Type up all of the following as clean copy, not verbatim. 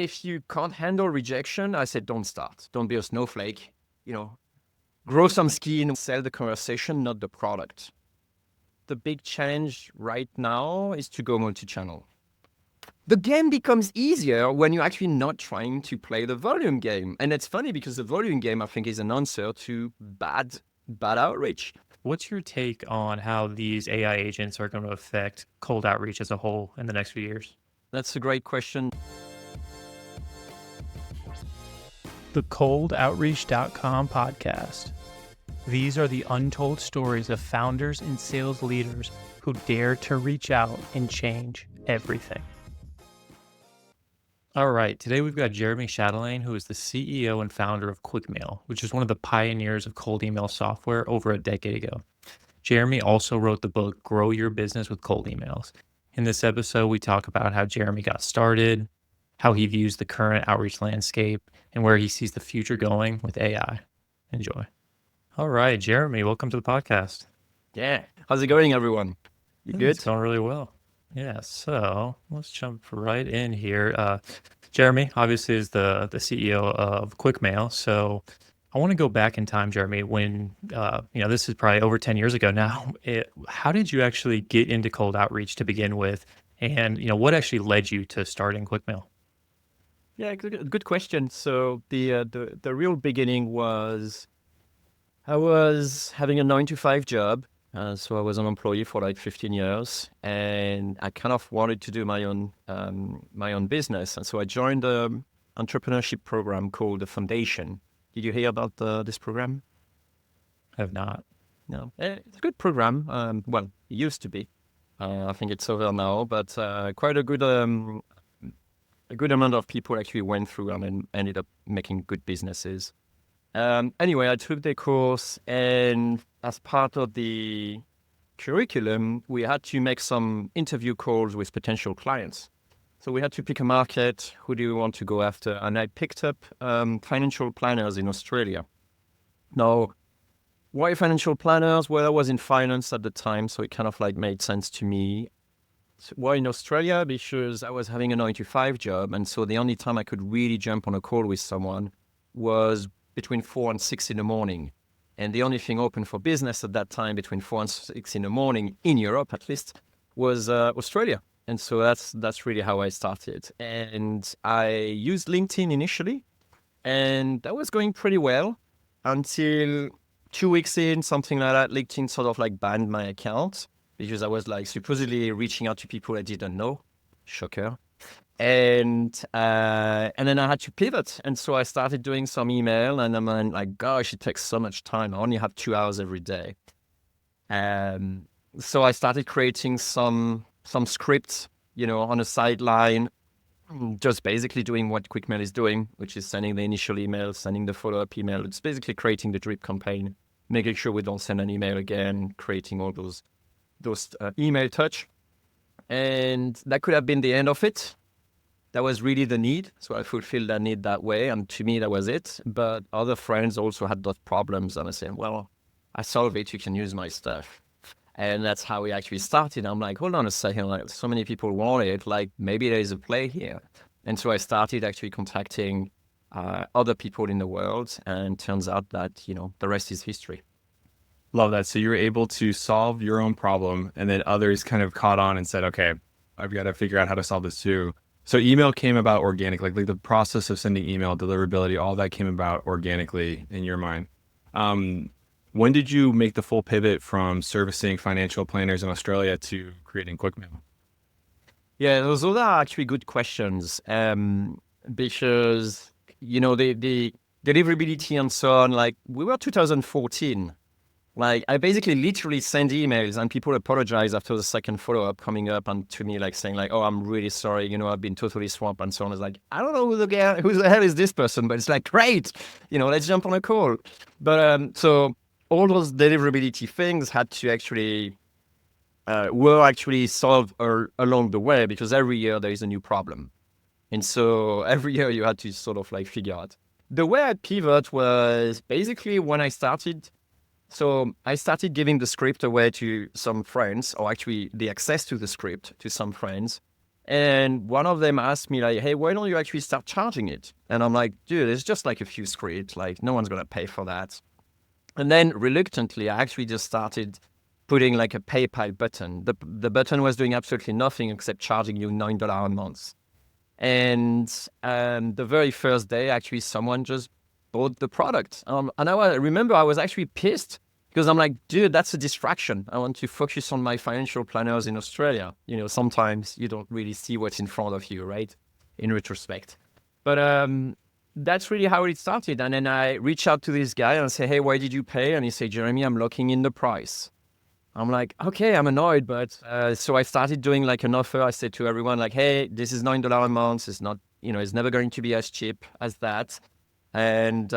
If you can't handle rejection, I said, don't start. Don't be a snowflake. Grow some skin, sell the conversation, not the product. The big challenge right now is to go multi-channel. The game becomes easier when you're actually not trying to play the volume game. And it's funny because the volume game, I think, is an answer to bad outreach. What's your take on how these AI agents are going to affect cold outreach as a whole in the next few years? That's a great question. The coldoutreach.com podcast. These are the untold stories of founders and sales leaders who dare to reach out and change everything. All right, today we've got Jeremy Chatelain, who is the CEO and founder of QuickMail, which is one of the pioneers of cold email software over a decade ago. Jeremy also wrote the book, Grow Your Business with Cold Emails. In this episode, we talk about how Jeremy got started, how he views the current outreach landscape, and where he sees the future going with AI. Enjoy. All right, Jeremy, welcome to the podcast. Yeah. How's it going, everyone? You good? It's going really well. Yeah, so let's jump right in here. Jeremy, obviously, is the CEO of QuickMail. So I want to go back in time, Jeremy, when, this is probably over 10 years ago now. How did you actually get into cold outreach to begin with? And, what actually led you to starting QuickMail? Yeah, good question. So the real beginning was I was having a 9-to-5 job. So I was an employee for like 15 years, and I kind of wanted to do my own business. And so I joined an entrepreneurship program called the Foundation. Did you hear about this program? I have not. No, it's a good program. Well, it used to be. I think it's over now, but quite a good amount of people actually went through and then ended up making good businesses. Anyway, I took the course, and as part of the curriculum, we had to make some interview calls with potential clients. So we had to pick a market. Who do we want to go after? And I picked up financial planners in Australia. Now, why financial planners? Well, I was in finance at the time, so it kind of like made sense to me. So why in Australia? Because I was having a 9-to-5 job, and so the only time I could really jump on a call with someone was between 4 and 6 in the morning. And the only thing open for business at that time, between 4 and 6 in the morning, in Europe at least, was Australia. And so that's really how I started. And I used LinkedIn initially, and that was going pretty well until 2 weeks in, something like that. LinkedIn sort of like banned my account because I was like supposedly reaching out to people I didn't know. Shocker. And then I had to pivot. And so I started doing some email, and I'm like, gosh, it takes so much time. I only have 2 hours every day. So I started creating some scripts, on a sideline, just basically doing what QuickMail is doing, which is sending the initial email, sending the follow-up email. It's basically creating the drip campaign, making sure we don't send an email again, creating all those email touch. And that could have been the end of it. That was really the need. So I fulfilled that need that way. And to me, that was it. But other friends also had those problems. And I said, well, I solve it. You can use my stuff. And that's how we actually started. I'm like, hold on a second. Like, so many people want it. Like, maybe there is a play here. And so I started actually contacting other people in the world. And turns out that, the rest is history. Love that. So you were able to solve your own problem, and then others kind of caught on and said, okay, I've got to figure out how to solve this too. So email came about organically, like the process of sending email, deliverability, all that came about organically in your mind. When did you make the full pivot from servicing financial planners in Australia to creating QuickMail? Yeah, those are actually good questions, because, the deliverability and so on, like we were 2014. Like I basically literally send emails and people apologize after the second follow-up coming up and to me like saying like, oh, I'm really sorry, I've been totally swamped and so on. It's like, I don't know who the hell is this person, but it's like, great, let's jump on a call. But so all those deliverability things had to actually were actually solved along the way, because every year there is a new problem. And so every year you had to sort of like figure out. The way I pivot was basically when I started. So I started giving the script away to some friends, or actually the access to the script to some friends. And one of them asked me like, hey, why don't you actually start charging it? And I'm like, dude, it's just like a few scripts, like no one's going to pay for that. And then reluctantly, I actually just started putting like a PayPal button. The button was doing absolutely nothing except charging you $9 a month. And the very first day, actually, someone just bought the product. And I remember I was actually pissed because I'm like, dude, that's a distraction. I want to focus on my financial planners in Australia. You know, sometimes you don't really see what's in front of you, right? In retrospect. But that's really how it started. And then I reach out to this guy and say, hey, why did you pay? And he said, Jeremy, I'm locking in the price. I'm like, okay, I'm annoyed. But so I started doing like an offer. I said to everyone like, hey, this is $9 a month. It's not, you know, it's never going to be as cheap as that. And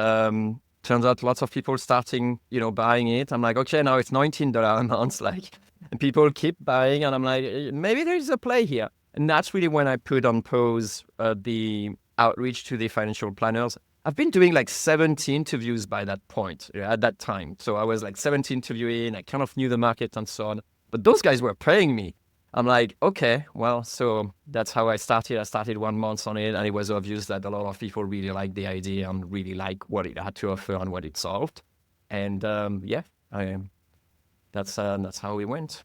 turns out lots of people starting, you know, buying it. I'm like, okay, now it's $19 a month. Like, and people keep buying. And I'm like, maybe there's a play here. And that's really when I put on pause the outreach to the financial planners. I've been doing like 70 interviews by that point, at that time. So I was like 70 interviewing, I kind of knew the market and so on. But those guys were paying me. I'm like, okay, well, so that's how I started. I started 1 month on it, and it was obvious that a lot of people really liked the idea and really liked what it had to offer and what it solved. And that's how we went.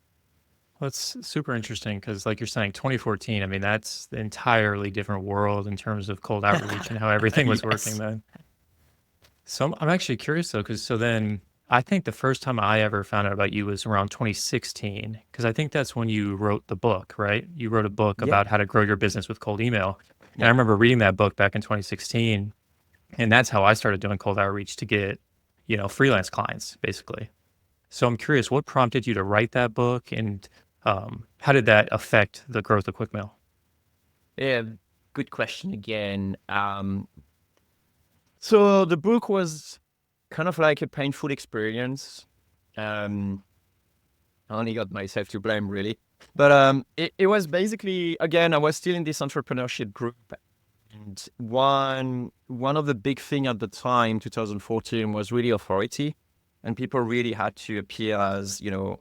That's super interesting because, like you're saying, 2014, I mean, that's the entirely different world in terms of cold outreach and how everything was working Yes. then. So I'm actually curious though, because so then I think the first time I ever found out about you was around 2016, because I think that's when you wrote the book, right? You wrote a book Yeah. about how to grow your business with cold email. And I Yeah. remember reading that book back in 2016, and that's how I started doing cold outreach to get, you know, freelance clients, basically. So I'm curious, what prompted you to write that book, and how did that affect the growth of QuickMail? Yeah. Good question again. So the book was kind of like a painful experience. Um, I only got myself to blame, really. But it was basically, again, I was still in this entrepreneurship group. And one of the big thing at the time, 2014, was really authority. And people really had to appear as, you know,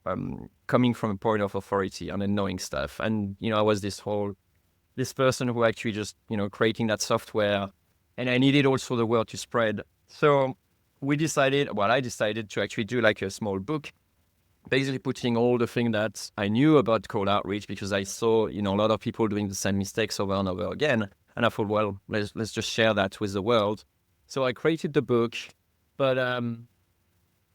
coming from a point of authority and then knowing stuff. And, you know, I was this person who actually just, you know, creating that software. And I needed also the word to spread. So I decided to actually do like a small book, basically putting all the things that I knew about cold outreach, because I saw, you know, a lot of people doing the same mistakes over and over again. And I thought, well, let's just share that with the world. So I created the book, but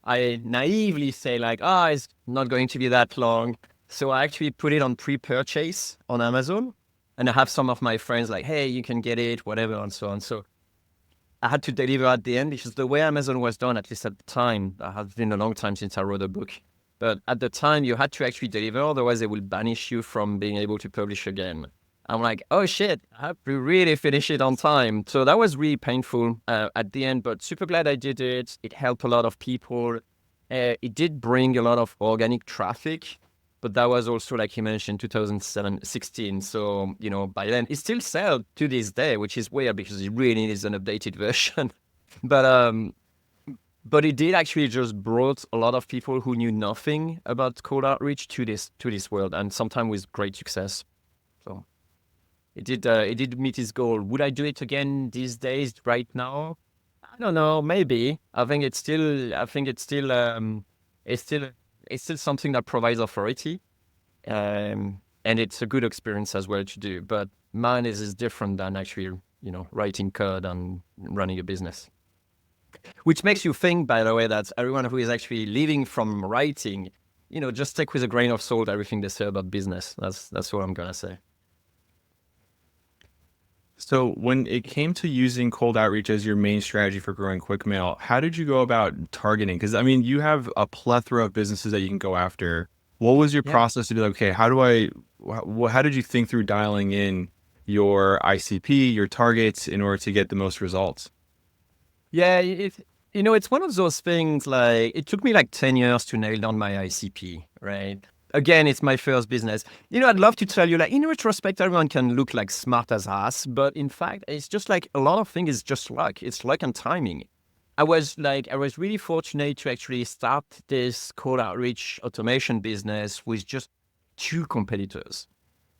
I naively say like, it's not going to be that long. So I actually put it on pre-purchase on Amazon, and I have some of my friends like, hey, you can get it, whatever, and so on. So I had to deliver at the end, because the way Amazon was done, at least at the time, that has been a long time since I wrote a book. But at the time, you had to actually deliver, otherwise they will banish you from being able to publish again. I'm like, oh shit, I have to really finish it on time. So that was really painful at the end, but super glad I did it. It helped a lot of people. It did bring a lot of organic traffic, but that was also, like you mentioned, 2016. So, you know, by then it still sells to this day, which is weird because it really is an updated version. But it did actually just brought a lot of people who knew nothing about cold outreach to this world, and sometimes with great success. So it did meet its goal. Would I do it again these days, right now? I don't know. Maybe. It's still it's still something that provides authority, and it's a good experience as well to do. But mine is different than actually, you know, writing code and running a business. Which makes you think, by the way, that everyone who is actually living from writing, you know, just take with a grain of salt everything they say about business. That's what I'm gonna say. So when it came to using cold outreach as your main strategy for growing QuickMail, how did you go about targeting? Because I mean, you have a plethora of businesses that you can go after. What was your Yeah. process to be like, okay, how did you think through dialing in your ICP, your targets in order to get the most results? Yeah, it's one of those things, like, it took me like 10 years to nail down my ICP, right? Again, it's my first business. You know, I'd love to tell you, like, in retrospect, everyone can look like smart as ass, but in fact, it's just like a lot of things is just luck. It's luck and timing. I was really fortunate to actually start this cold outreach automation business with just two competitors.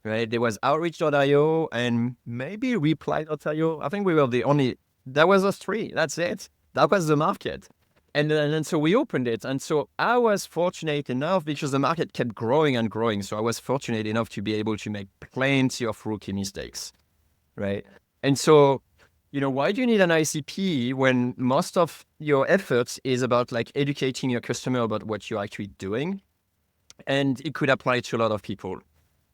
right? There was Outreach.io and maybe Reply.io. I think we were the only, that was us three. That's it. That was the market. And so we opened it. And so I was fortunate enough because the market kept growing and growing. So I was fortunate enough to be able to make plenty of rookie mistakes, right? And so, why do you need an ICP when most of your efforts is about like educating your customer about what you're actually doing? And it could apply to a lot of people.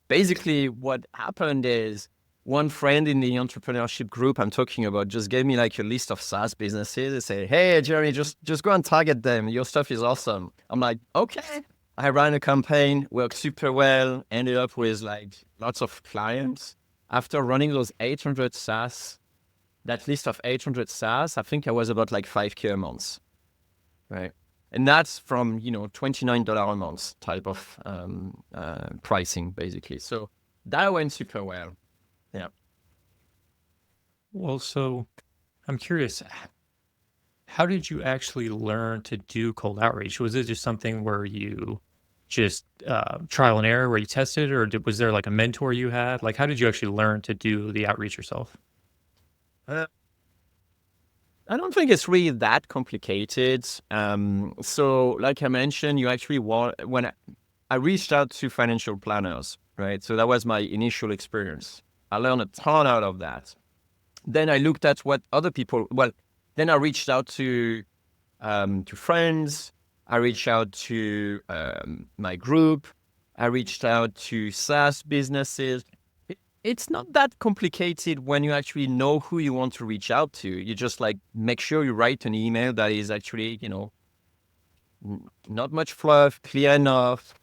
Basically, what happened is one friend in the entrepreneurship group I'm talking about just gave me like a list of SaaS businesses. They say, hey, Jeremy, just go and target them. Your stuff is awesome. I'm like, okay. I ran a campaign, worked super well, ended up with like lots of clients. After running those 800 SaaS, that list of 800 SaaS, I think I was about like 5K a month, right? And that's from, $29 a month type of pricing, basically. So that went super well. Yeah. Well, so I'm curious, how did you actually learn to do cold outreach? Was it just something where you just trial and error where you tested, or was there like a mentor you had? Like, how did you actually learn to do the outreach yourself? Uh, I don't think it's really that complicated. So like I mentioned, you actually when I reached out to financial planners, right? So that was my initial experience. I learned a ton out of that. Then I looked at what other people, then I reached out to friends. I reached out to my group. I reached out to SaaS businesses. It's not that complicated when you actually know who you want to reach out to. You just like make sure you write an email that is actually, not much fluff, clear enough,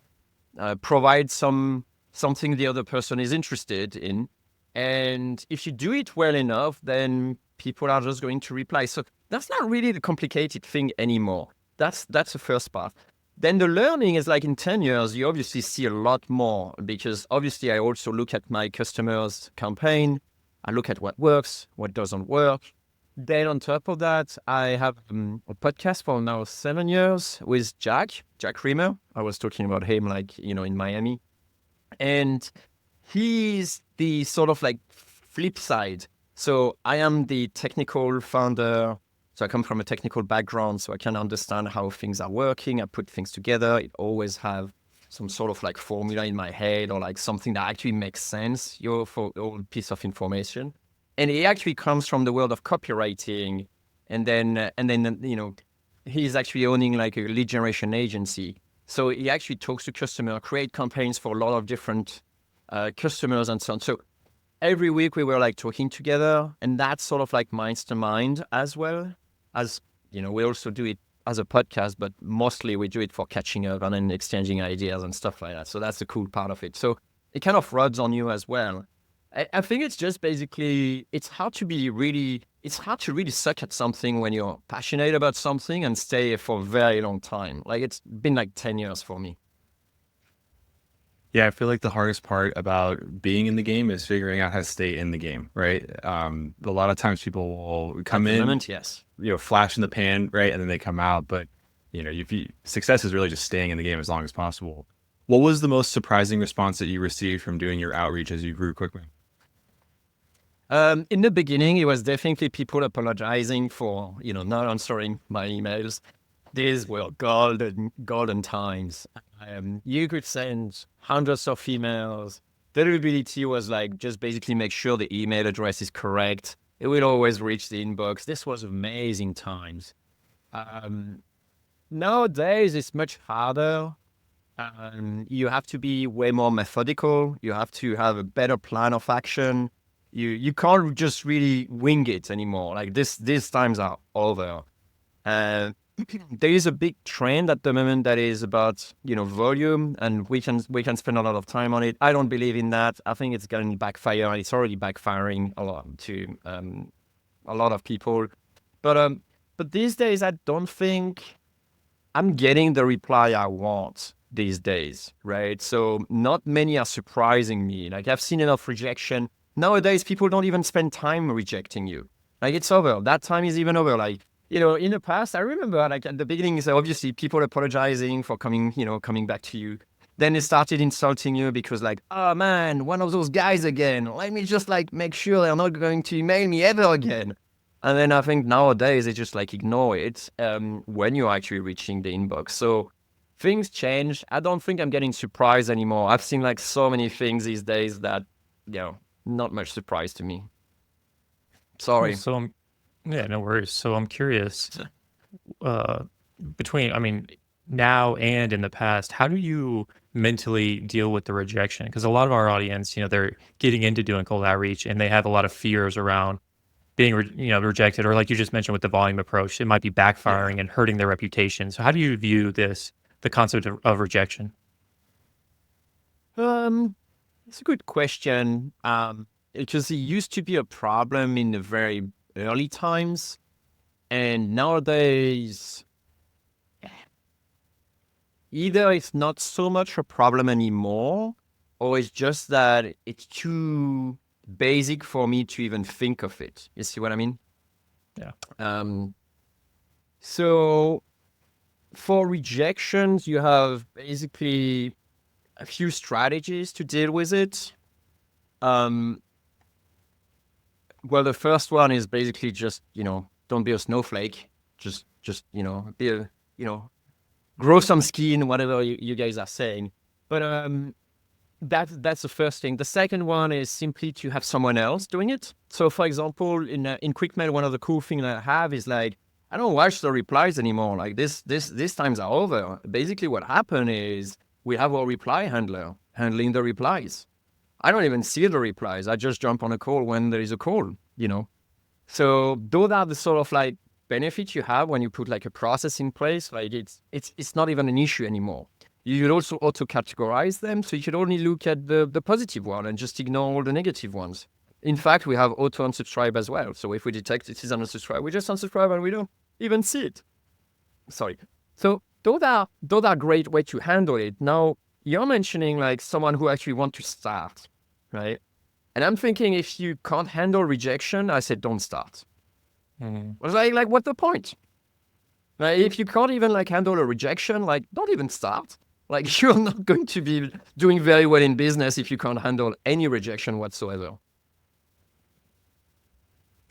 provide something the other person is interested in. And if you do it well enough, then people are just going to reply. So that's not really the complicated thing anymore. That's the first part. Then the learning is like in 10 years, you obviously see a lot more because obviously I also look at my customers' campaign. I look at what works, what doesn't work. Then on top of that, I have a podcast for now 7 years with Jack Reamer. I was talking about him like, in Miami. And he's the sort of like flip side. So I am the technical founder. So I come from a technical background, so I can understand how things are working. I put things together. It always have some sort of like formula in my head or like something that actually makes sense, for a piece of information. And it actually comes from the world of copywriting. And then, he's actually owning like a lead generation agency. So he actually talks to customer, create campaigns for a lot of different customers and so on. So every week we were like talking together, and that's sort of like minds to mind as well as, we also do it as a podcast, but mostly we do it for catching up and then exchanging ideas and stuff like that. So that's the cool part of it. So it kind of rubs on you as well. I think it's just basically, it's hard to really suck at something when you're passionate about something and stay for a very long time. Like it's been like 10 years for me. Yeah, I feel like the hardest part about being in the game is figuring out how to stay in the game, right? A lot of times people will come in, moment, yes, flash in the pan, right, and then they come out. But success is really just staying in the game as long as possible. What was the most surprising response that you received from doing your outreach as you grew QuickMail? In the beginning, it was definitely people apologizing for, not answering my emails. These were golden times. You could send hundreds of emails. Deliverability was like, just basically make sure the email address is correct. It will always reach the inbox. This was amazing times. Nowadays, it's much harder. You have to be way more methodical. You have to have a better plan of action. You can't just really wing it anymore. Like these times are over. There is a big trend at the moment that is about volume, and we can spend a lot of time on it. I don't believe in that. I think it's going to backfire, and it's already backfiring a lot to a lot of people. But these days, I don't think I'm getting the reply I want these days, right? So not many are surprising me. Like I've seen enough rejection. Nowadays, people don't even spend time rejecting you. Like it's over. That time is even over. Like, in the past, I remember like at the beginning, so obviously people apologizing for coming back to you. Then they started insulting you because like, oh man, one of those guys again. Let me just like make sure they're not going to email me ever again. And then I think nowadays they just like ignore it when you're actually reaching the inbox. So things change. I don't think I'm getting surprised anymore. I've seen like so many things these days that, not much surprise to me. Sorry. Well, yeah, no worries. So I'm curious, I mean, now and in the past, how do you mentally deal with the rejection? Because a lot of our audience, they're getting into doing cold outreach and they have a lot of fears around being, rejected, or like you just mentioned with the volume approach, it might be backfiring and hurting their reputation. So how do you view the concept of rejection? It's a good question. Because it used to be a problem in the very early times, and nowadays, either it's not so much a problem anymore, or it's just that it's too basic for me to even think of it. You see what I mean? Yeah. So for rejections, you have basically a few strategies to deal with it. Well, the first one is basically just, don't be a snowflake. Just be a, grow some skin, whatever you guys are saying. But that's the first thing. The second one is simply to have someone else doing it. So, for example, in QuickMail, one of the cool things I have is like, I don't watch the replies anymore. Like these times are over. Basically, what happened is we have our reply handler handling the replies. I don't even see the replies. I just jump on a call when there is a call, So those are the sort of like benefits you have when you put like a process in place. Like it's not even an issue anymore. You could also auto-categorize them, so you should only look at the positive one and just ignore all the negative ones. In fact, we have auto-unsubscribe as well. So if we detect it is unsubscribe, we just unsubscribe and we don't even see it. Sorry. So those are great way to handle it. Now, you're mentioning like someone who actually want to start, right? And I'm thinking if you can't handle rejection, I said don't start. I was like what's the point? Like, if you can't even like handle a rejection, like don't even start. Like you're not going to be doing very well in business if you can't handle any rejection whatsoever.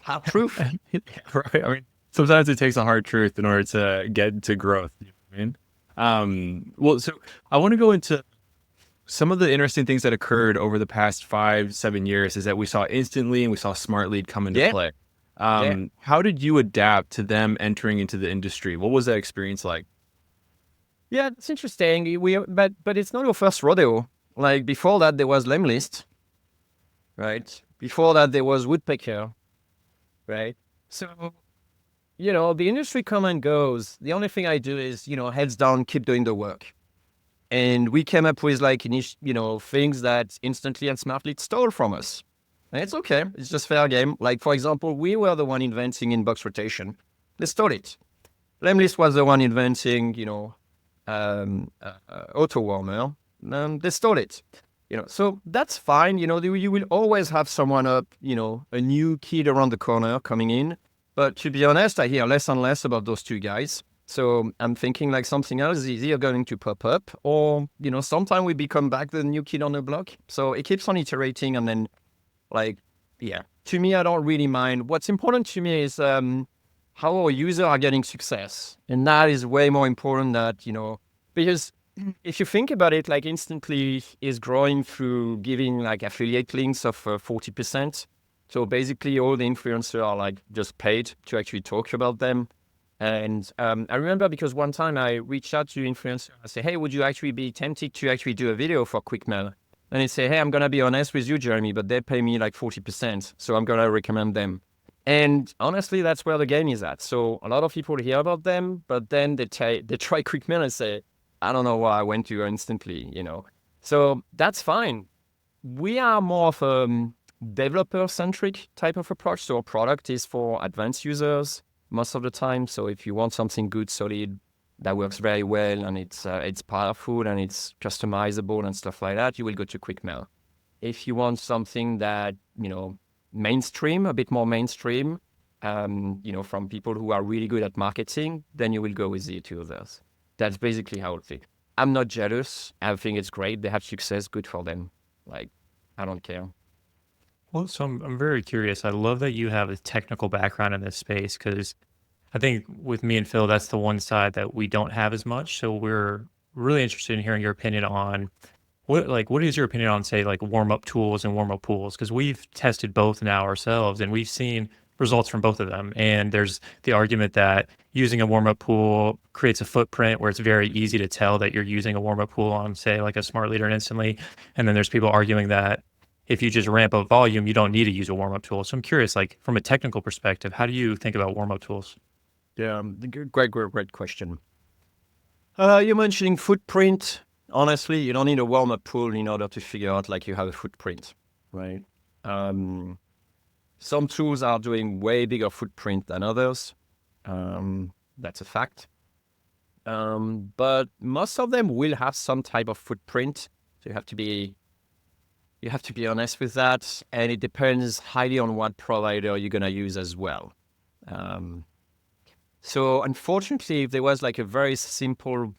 Hard truth. Right. I mean, sometimes it takes a hard truth in order to get to growth. You know what I mean? Well, so I want to go into some of the interesting things that occurred over the past 5-7 years is that we instantly Instantly and we saw Smart Lead come into play. How did you adapt to them entering into the industry? What was that experience like? Yeah, it's interesting. But it's not our first rodeo. Like before that, there was Lemlist, right? Before that, there was Woodpecker, right? So, the industry come and goes. The only thing I do is, heads down, keep doing the work. And we came up with like, things that Instantly and Smartly stole from us. And it's okay. It's just fair game. Like, for example, we were the one inventing inbox rotation. They stole it. Lemlist was the one inventing, auto warmer. They stole it. So that's fine. You will always have someone up, a new kid around the corner coming in. But to be honest, I hear less and less about those two guys. So I'm thinking like something else is either going to pop up or, sometime we become back the new kid on the block. So it keeps on iterating. And then to me, I don't really mind. What's important to me is how our users are getting success. And that is way more important that, because if you think about it, like Instantly is growing through giving like affiliate links of 40%. So basically all the influencers are like just paid to actually talk about them. And I remember because one time I reached out to influencers. I said, hey, would you actually be tempted to actually do a video for QuickMail? And they say, hey, I'm going to be honest with you, Jeremy, but they pay me like 40%. So I'm going to recommend them. And honestly, that's where the game is at. So a lot of people hear about them, but then they try QuickMail and say, I don't know why I went to Instantly, So that's fine. We are more of a developer-centric type of approach. So our product is for advanced users most of the time. So if you want something good, solid, that works very well, and it's powerful and it's customizable and stuff like that, you will go to QuickMail. If you want something that, mainstream, a bit more mainstream, from people who are really good at marketing, then you will go with the two others. That's basically how it fits. I'm not jealous. I think it's great. They have success. Good for them. Like, I don't care. Well, so I'm very curious. I love that you have a technical background in this space because I think with me and Phil, that's the one side that we don't have as much. So we're really interested in hearing your opinion on what is your opinion on, say, like warm up tools and warm up pools? Because we've tested both now ourselves and we've seen results from both of them. And there's the argument that using a warm up pool creates a footprint where it's very easy to tell that you're using a warm up pool on, say, like a smart leader instantly. And then there's people arguing that if you just ramp up volume, you don't need to use a warm up tool. So I'm curious, like from a technical perspective, how do you think about warm up tools? Yeah, great question. You're mentioning footprint. Honestly, you don't need a warm-up pool in order to figure out like you have a footprint, right? Some tools are doing way bigger footprint than others. That's a fact. But most of them will have some type of footprint. So you have to be honest with that, and it depends highly on what provider you're gonna use as well. So unfortunately, if there was like a very simple,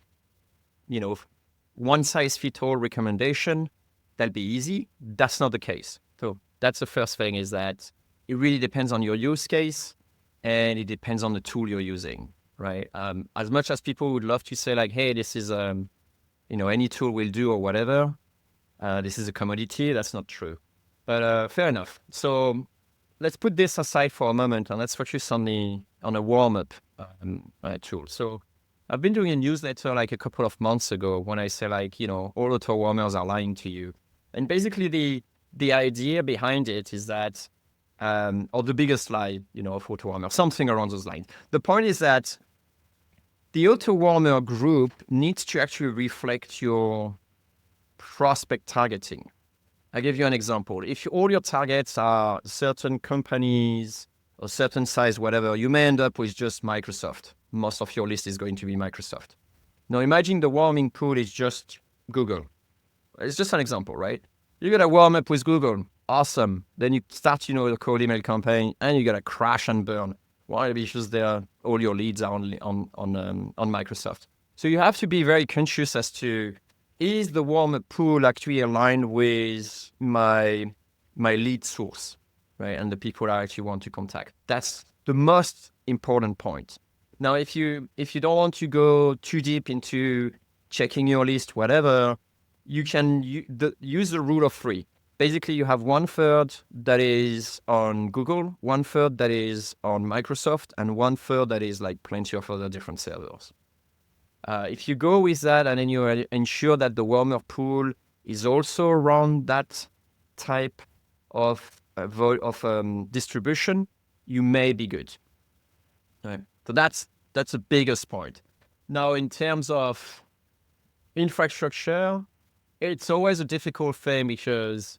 one size fits all recommendation, that'd be easy. That's not the case. So that's the first thing, is that it really depends on your use case and it depends on the tool you're using, right? As much as people would love to say like, hey, this is, any tool will do or whatever, this is a commodity, that's not true. But fair enough. So let's put this aside for a moment and let's focus on a warm-up tool. So I've been doing a newsletter like a couple of months ago when I say like, all auto warmers are lying to you. And basically the idea behind it is that, or the biggest lie, of auto warmer, something around those lines. The point is that the auto warmer group needs to actually reflect your prospect targeting. I'll give you an example. If all your targets are certain companies or certain size, whatever, you may end up with just Microsoft. Most of your list is going to be Microsoft. Now imagine the warming pool is just Google. It's just an example, right? You're going to warm up with Google. Awesome. Then you start, the cold email campaign and you're going to crash and burn. Why? Because all your leads are only on Microsoft. So you have to be very conscious as to, is the warm-up pool actually aligned with my lead source, right? And the people I actually want to contact. That's the most important point. Now, if you don't want to go too deep into checking your list, whatever, you can use the rule of three. Basically, you have 1/3 that is on Google, 1/3 that is on Microsoft, and 1/3 that is like plenty of other different servers. If you go with that and then you ensure that the warmer pool is also around that type of distribution, you may be good. Right. So that's the biggest point. Now, in terms of infrastructure, it's always a difficult thing because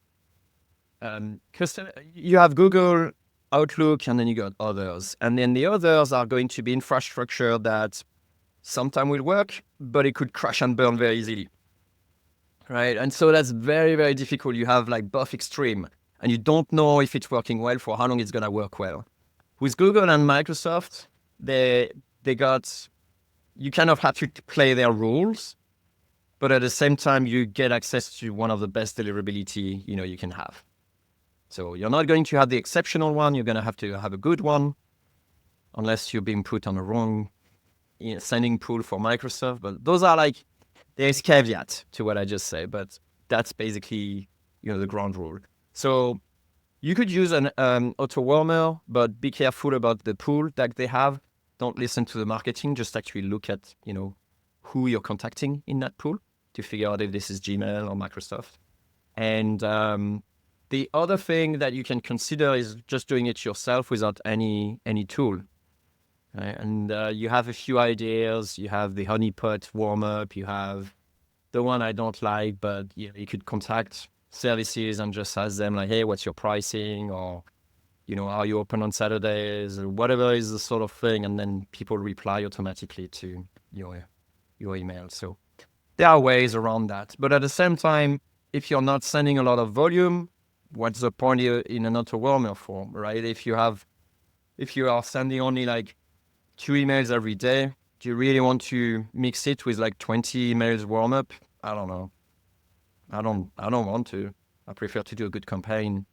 you have Google, Outlook, and then you got others. And then the others are going to be infrastructure that sometimes will work, but it could crash and burn very easily. Right? And so that's very, very difficult. You have like both extreme, and you don't know if it's working well for how long it's going to work well. With Google and Microsoft, you kind of have to play their rules, but at the same time, you get access to one of the best deliverability, you can have. So you're not going to have the exceptional one. You're going to have a good one, unless you're being put on the wrong sending pool for Microsoft. But those are like, there's caveat to what I just said, but that's basically, the ground rule. So you could use an auto warmer, but be careful about the pool that they have. Don't listen to the marketing. Just actually look at, who you're contacting in that pool to figure out if this is Gmail or Microsoft. And the other thing that you can consider is just doing it yourself without any tool. Right? And you have a few ideas. You have the honeypot warm-up. You have the one I don't like, but you could contact services and just ask them like, hey, what's your pricing? Or, are you open on Saturdays? Or whatever is the sort of thing. And then people reply automatically to your email. So there are ways around that. But at the same time, if you're not sending a lot of volume, what's the point in an auto warmer form, right? If you are sending only like 2 emails every day, Do you really want to mix it with like 20 emails warm-up? I don't know. I don't want to. I prefer to do a good campaign.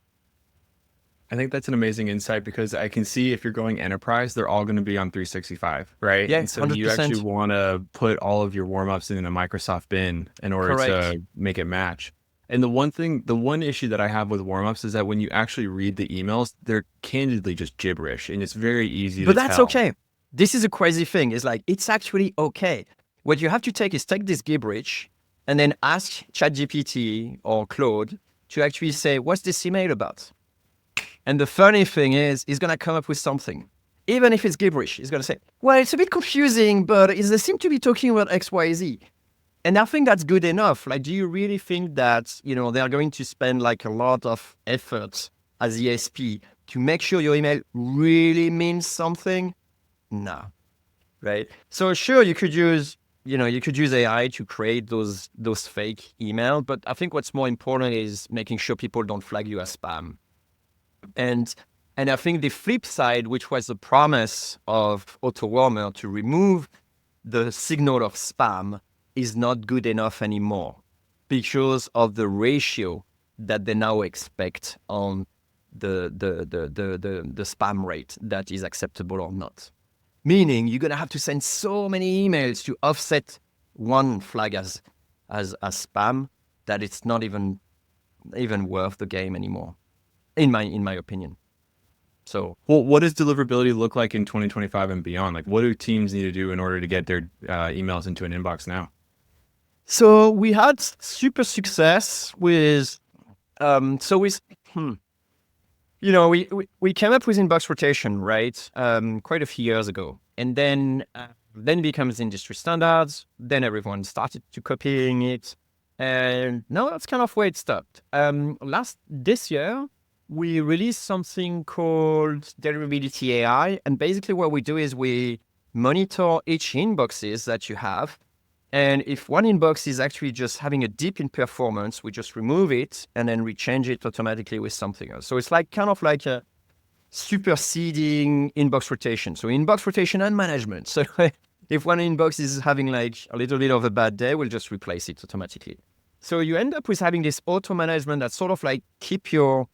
I think that's an amazing insight because I can see if you're going enterprise, they're all going to be on 365, right? Yeah, And so you actually 100%. want to put all of your warm-ups in a Microsoft bin in order Correct. to make it match. And the one issue that I have with warm-ups is that when you actually read the emails, they're candidly just gibberish, and it's very easy But to that's tell. okay. This is a crazy thing. It's like, it's actually okay. What you have to take is take this gibberish and then ask ChatGPT or Claude to actually say, what's this email about? And the funny thing is, he's going to come up with something. Even if it's gibberish, he's going to say, well, it's a bit confusing, but they seem to be talking about X, Y, Z. And I think that's good enough. Like, do you really think that, they are going to spend like a lot of effort as ESP to make sure your email really means something? No. Right? So sure, you could use AI to create those fake email, but I think what's more important is making sure people don't flag you as spam. And I think the flip side, which was the promise of AutoWarmer to remove the signal of spam, is not good enough anymore because of the ratio that they now expect on the spam rate that is acceptable or not. Meaning you're gonna have to send so many emails to offset one flag as spam that it's not even worth the game anymore, in my opinion. So, Well, what does deliverability look like in 2025 and beyond? Like, what do teams need to do in order to get their emails into an inbox now? So we had super success with, we came up with inbox rotation, right? Quite a few years ago, and then it becomes industry standards. Then everyone started to copying it, and now that's kind of where it stopped. This year, we released something called Deliverability AI, and basically what we do is we monitor each inboxes that you have. And if one inbox is actually just having a dip in performance, we just remove it and then rechange it automatically with something else. So it's like kind of like a superseding inbox rotation. So inbox rotation and management. So if one inbox is having like a little bit of a bad day, we'll just replace it automatically. So you end up with having this auto management that sort of like keep your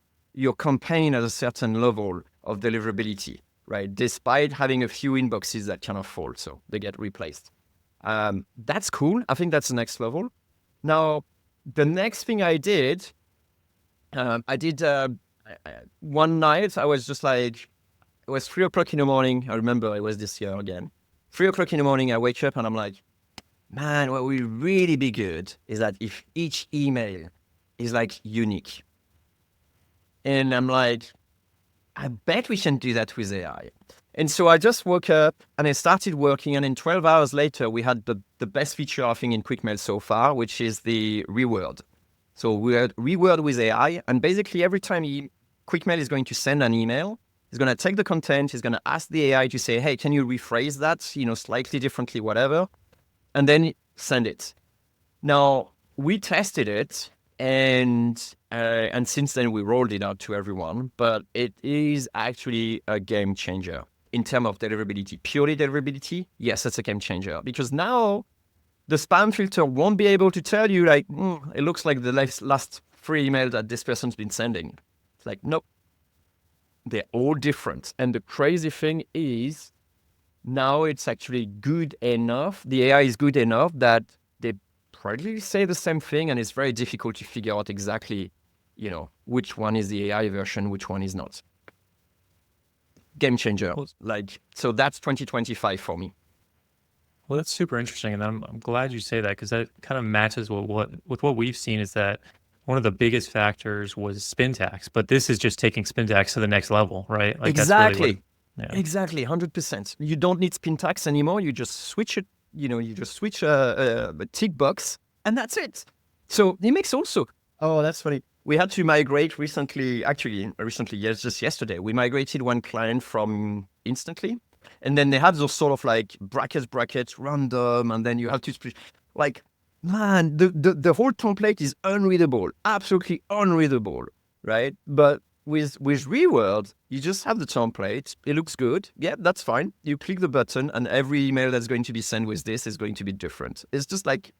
campaign at a certain level of deliverability, right? Despite having a few inboxes that kind of fall, so they get replaced. That's cool. I think that's the next level. Now, the next thing I did, one night, I was just like, it was 3:00 in the morning. I remember it was this year again. 3:00 in the morning, I wake up and I'm like, man, what would really be good is that if each email is like unique. And I'm like, I bet we can do that with AI. And so I just woke up and I started working. And then 12 hours later, we had the best feature, I think, in QuickMail so far, which is the reword. So we had reword with AI. And basically, every time QuickMail is going to send an email, he's going to take the content. He's going to ask the AI to say, hey, can you rephrase that, slightly differently, whatever, and then send it. Now, we tested it. And since then, we rolled it out to everyone. But it is actually a game changer. In terms of deliverability, purely deliverability, yes, it's a game changer. Because now the spam filter won't be able to tell you, like, it looks like the last 3 emails that this person's been sending. It's like, nope. They're all different. And the crazy thing is, now it's actually good enough. The AI is good enough that they probably say the same thing. And it's very difficult to figure out exactly, which one is the AI version, which one is not. Game changer. So that's 2025 for me. Well, that's super interesting, and I'm glad you say that because that kind of matches with what we've seen is that one of the biggest factors was spin tax, but this is just taking spin tax to the next level, right? Like Exactly. That's really Exactly. 100%. You don't need spin tax anymore. You just switch it. You just switch a tick box, and that's it. So it makes also. Oh, that's funny. We had to migrate recently, yes, just yesterday, we migrated one client from Instantly. And then they have those sort of like brackets, random. And then you have to, like, man, the whole template is unreadable, absolutely unreadable, right? But with Reword, you just have the template. It looks good. Yeah, that's fine. You click the button, and every email that's going to be sent with this is going to be different. It's just like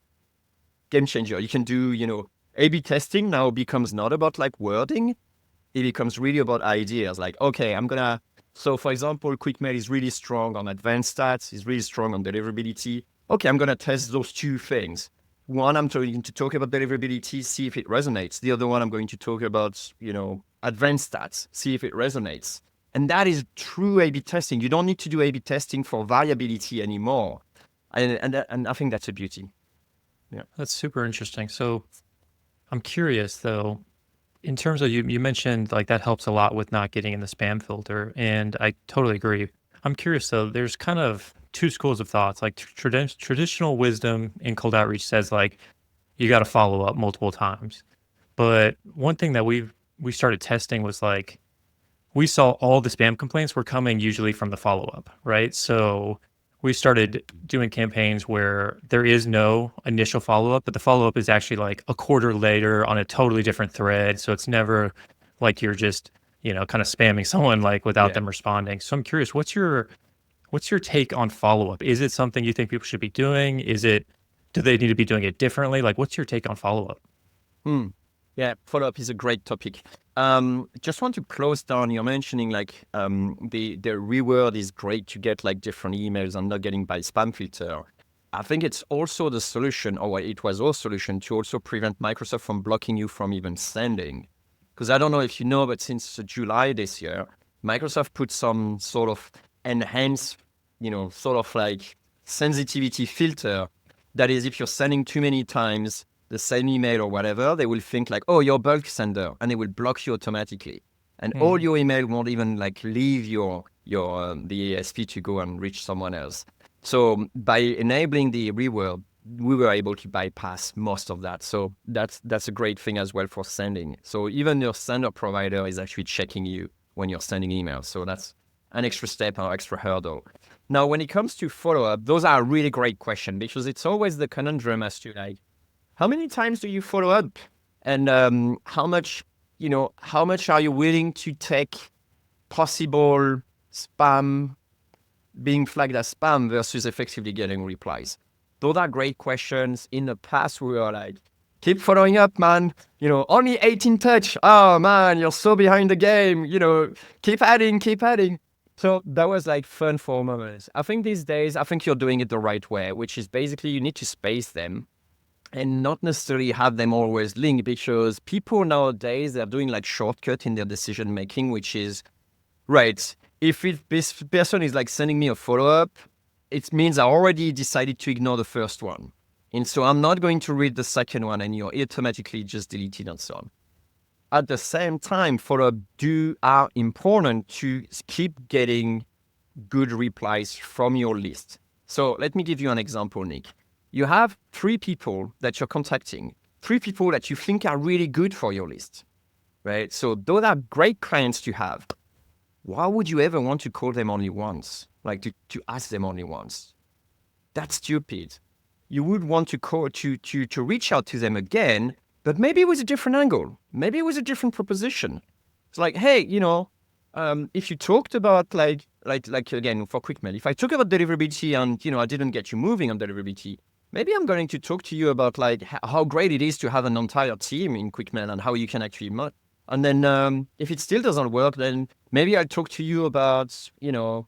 game changer. You can do, A/B testing now becomes not about like wording. It becomes really about ideas. Like, okay, so for example, QuickMail is really strong on advanced stats. It's really strong on deliverability. Okay, I'm going to test those two things. One, I'm going to talk about deliverability, see if it resonates. The other one, I'm going to talk about, advanced stats, see if it resonates. And that is true A/B testing. You don't need to do A/B testing for variability anymore. And I think that's a beauty. Yeah. That's super interesting. So I'm curious though, in terms of you mentioned like that helps a lot with not getting in the spam filter. And I totally agree. I'm curious though, there's kind of two schools of thoughts. Like traditional wisdom in cold outreach says like, you got to follow up multiple times. But one thing that we started testing was like, we saw all the spam complaints were coming usually from the follow-up, right? So we started doing campaigns where there is no initial follow-up, but the follow-up is actually like a quarter later on a totally different thread. So it's never like you're just, kind of spamming someone like without them responding. So I'm curious, what's your take on follow-up? Is it something you think people should be doing? Do they need to be doing it differently? Like, what's your take on follow-up? Yeah, follow-up is a great topic. Just want to close down. You're mentioning like the reword is great to get like different emails and not getting by spam filter. I think it's also the solution, or it was our solution, to also prevent Microsoft from blocking you from even sending. Because I don't know if you know, but since July this year, Microsoft put some sort of enhanced, sort of like sensitivity filter. That is, if you're sending too many times the same email or whatever, they will think like, oh, you're a bulk sender, and they will block you automatically. And all your email won't even like leave the ASP to go and reach someone else. So by enabling the reword, we were able to bypass most of that. So that's a great thing as well for sending. So even your sender provider is actually checking you when you're sending emails. So that's an extra step or extra hurdle. Now, when it comes to follow-up, those are a really great question, because it's always the conundrum as to like, how many times do you follow up? And how much are you willing to take possible spam being flagged as spam versus effectively getting replies? Those are great questions. In the past, we were like, keep following up, man. Only 18 touch. Oh, man, you're so behind the game. Keep adding. So that was like fun for moments. I think these days, you're doing it the right way, which is basically you need to space them and not necessarily have them always linked, because people nowadays, they're doing like shortcut in their decision making, which is, right, if this person is like sending me a follow-up, it means I already decided to ignore the first one. And so I'm not going to read the second one, and you're automatically just deleted and so on. At the same time, follow-up are important to keep getting good replies from your list. So let me give you an example, Nick. You have 3 people that you're contacting, 3 people that you think are really good for your list, right? So those are great clients to have. Why would you ever want to call them only once? Like to ask them only once? That's stupid. You would want to call to reach out to them again, but maybe with a different angle, maybe with a different proposition. It's like, hey, if you talked about like again for QuickMail, if I talk about deliverability and I didn't get you moving on deliverability, maybe I'm going to talk to you about like how great it is to have an entire team in QuickMail and how you can actually and then if it still doesn't work, then maybe I'll talk to you about your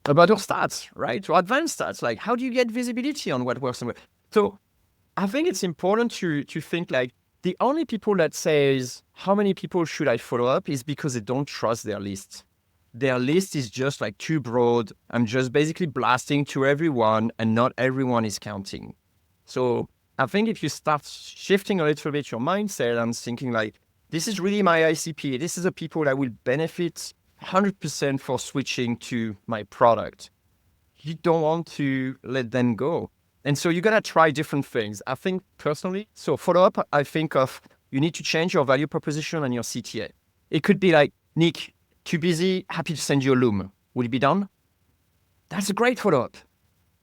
stats, right? Or advanced stats, like how do you get visibility on what works and what. So I think it's important to think like the only people that says how many people should I follow up is because they don't trust their list. Their list is just like too broad. I'm just basically blasting to everyone, and not everyone is counting. So I think if you start shifting a little bit your mindset and thinking like, this is really my ICP, this is the people that will benefit 100% for switching to my product, you don't want to let them go. And so you got to try different things. I think personally, so follow-up, I think of you need to change your value proposition and your CTA. It could be like, Nick, too busy, happy to send you a loom. Will it be done? That's a great follow-up.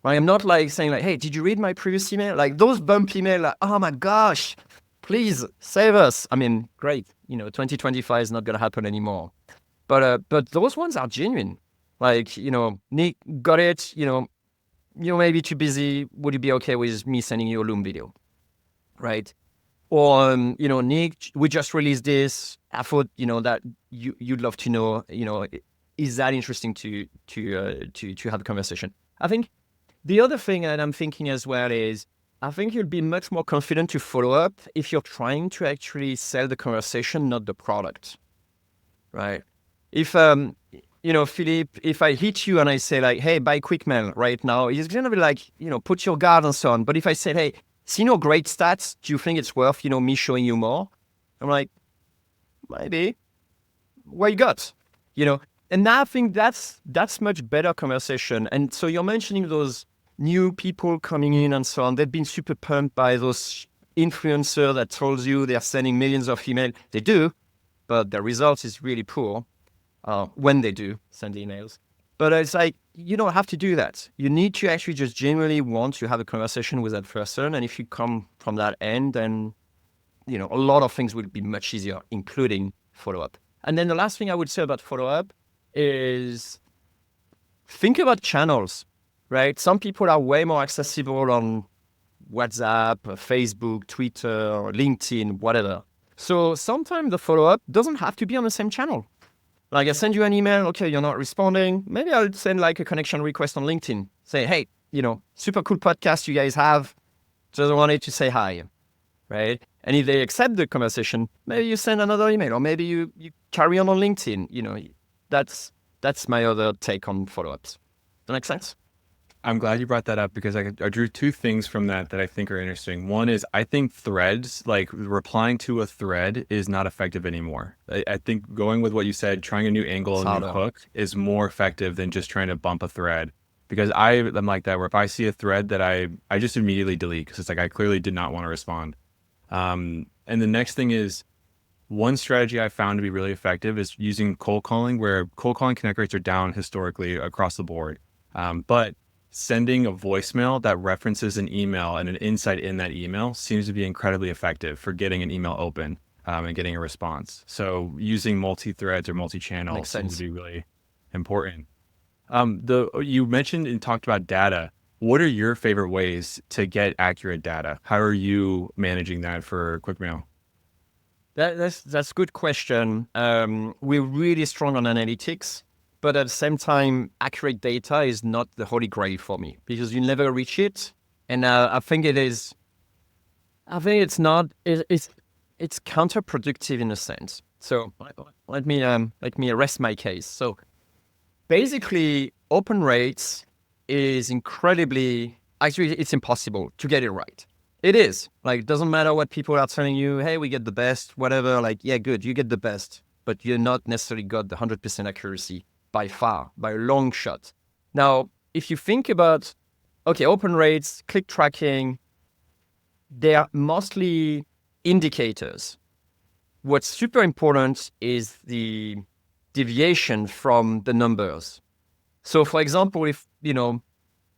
I am not like saying like, hey, did you read my previous email? Like those bump email, like, oh my gosh, please save us. I mean, great. 2025 is not going to happen anymore. But those ones are genuine. Like, Nick, got it. You may be too busy. Would you be okay with me sending you a Loom video? Right. Or, Nick, we just released this. I thought, that you'd love to know, is that interesting to have a conversation? I think the other thing that I'm thinking as well is, I think you'll be much more confident to follow up if you're trying to actually sell the conversation, not the product, right? If, Philippe, if I hit you and I say like, hey, buy QuickMail right now, it's going to be like, put your guard and so on. But if I say, hey, see great stats, do you think it's worth, me showing you more? I'm like, maybe. What you got? And I think that's much better conversation. And so you're mentioning those new people coming in and so on. They've been super pumped by those influencers that told you they're sending millions of emails. They do, but the result is really poor when they do send emails. But it's like, you don't have to do that. You need to actually just genuinely want to have a conversation with that person. And if you come from that end, then, a lot of things will be much easier, including follow-up. And then the last thing I would say about follow-up is think about channels, right? Some people are way more accessible on WhatsApp, Facebook, Twitter, LinkedIn, whatever. So sometimes the follow-up doesn't have to be on the same channel. Like I send you an email, okay, you're not responding. Maybe I'll send like a connection request on LinkedIn. Say, hey, super cool podcast you guys have. Just wanted to say hi, right? And if they accept the conversation, maybe you send another email, or maybe you carry on LinkedIn. That's my other take on follow-ups. Does that make sense? I'm glad you brought that up because I drew two things from that I think are interesting. One is I think threads, like replying to a thread, is not effective anymore. I think going with what you said, trying a new angle, a new hook, is more effective than just trying to bump a thread. Because I'm like that, where if I see a thread that I just immediately delete because it's like I clearly did not want to respond. And the next thing is, one strategy I found to be really effective is using cold calling, where cold calling connect rates are down historically across the board. But sending a voicemail that references an email and an insight in that email seems to be incredibly effective for getting an email open and getting a response. So using multi-threads or multi-channel seems to be really important. You mentioned and talked about data. What are your favorite ways to get accurate data? How are you managing that for QuickMail? That's a good question. We're really strong on analytics, but at the same time, accurate data is not the holy grail for me because you never reach it. And I think it is. I think it's not. It's counterproductive in a sense. So let me rest my case. So basically, open rates is incredibly. Actually, it's impossible to get it right. It is. Like, it doesn't matter what people are telling you. Hey, we get the best, whatever. Like, yeah, good, you get the best, but you're not necessarily got the 100% accuracy by far, by a long shot. Now, if you think about, okay, open rates, click tracking, they are mostly indicators. What's super important is the deviation from the numbers. So, for example, if,